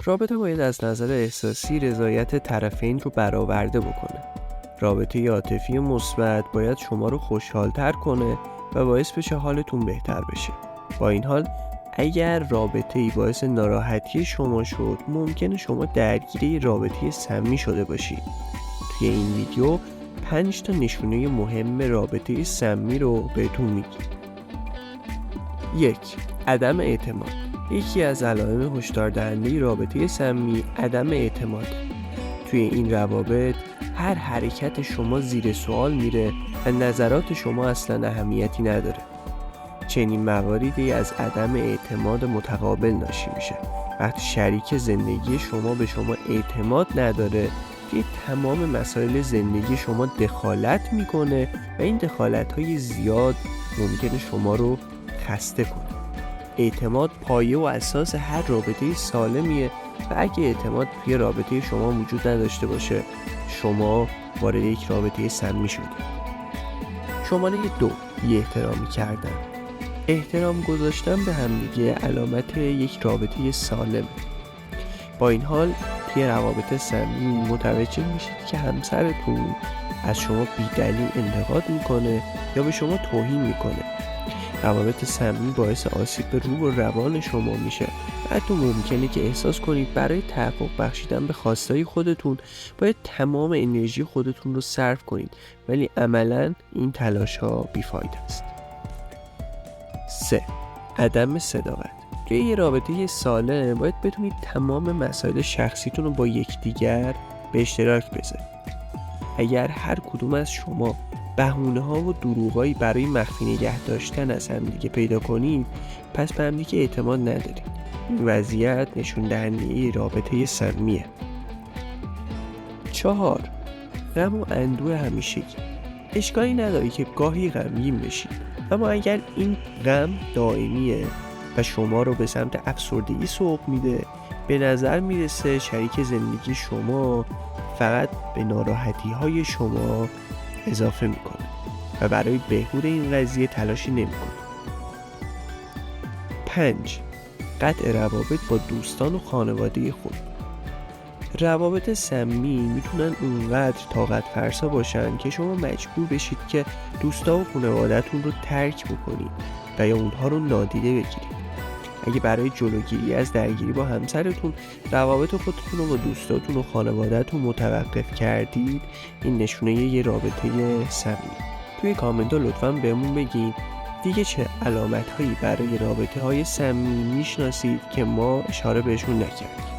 رابطه باید از نظر احساسی رضایت طرفین رو برآورده بکنه. رابطه عاطفی مثبت باید شما رو خوشحال‌تر کنه و باعث بشه حالتون بهتر بشه. با این حال اگر رابطه‌ای باعث ناراحتی شما شد، ممکنه شما درگیر رابطه سمی شده باشید. توی این ویدیو 5 تا نشونه مهم رابطه سمی رو بهتون میگم. 1. عدم اعتماد. یکی از علائم هشدار دهنده رابطه سمی عدم اعتماد. توی این روابط هر حرکت شما زیر سوال میره و نظرات شما اصلا اهمیتی نداره. چنین مواردی از عدم اعتماد متقابل ناشی میشه. وقتی شریک زندگی شما به شما اعتماد نداره، توی تمام مسائل زندگی شما دخالت میکنه و این دخالت‌های زیاد ممکنه شما رو خسته کنه. اعتماد پایه و اساس هر رابطه سالمیه و اگه اعتماد توی رابطه شما وجود نداشته باشه، شما وارد یک رابطه سمی شدید. شماره 2. بی‌احترامی کردن. احترام گذاشتن به همدیگه علامت یک رابطه سالم. با این حال توی روابط سمی متوجه میشید که همسرتون از شما بی‌دلیل انتقاد میکنه یا به شما توهین میکنه. روابط سمی باعث آسیب به روح و روان شما میشه. حتی ممکنه که احساس کنید برای تحقق بخشیدن به خواستهای خودتون باید تمام انرژی خودتون رو صرف کنید، ولی عملاً این تلاش ها بیفایده است. 3. عدم صداقت. توی یه رابطه سالم باید بتونید تمام مسائل شخصیتون رو با یکدیگر به اشتراک بذارید. اگر هر کدوم از شما بهونه‌ها و دروغایی برای مخفی نگه داشتن از همدیگه پیدا کنید، پس به همدیگه اعتماد ندارید. این وضعیت نشون دهنده رابطه سمیه. 4. غم و اندوه همیشگی. اشکالی نداره که گاهی غمگین بشید، اما اگر این غم دائمیه و شما رو به سمت افسردگی سوق میده، به نظر میرسه شریک زندگی شما فقط به ناراحتی های شما اضافه میکنه و برای بهبود این قضیه تلاشی نمیکنه. 5. قطع روابط با دوستان و خانواده خود. روابط سمی میتونن اونقدر طاقت فرسا باشن که شما مجبور بشید که دوستا و خانواده‌تون رو ترک بکنید و یا اونها رو نادیده بگیرید. اگه برای جلوگیری از درگیری با همسرتون روابط خودتون رو با دوستاتون و خانواده‌تون متوقف کردید، این نشونه یه رابطه سمی. توی کامنت ها لطفاً بهمون بگید دیگه چه علامت‌هایی برای رابطه‌های سمی میشناسید که ما اشاره بهشون نکردیم.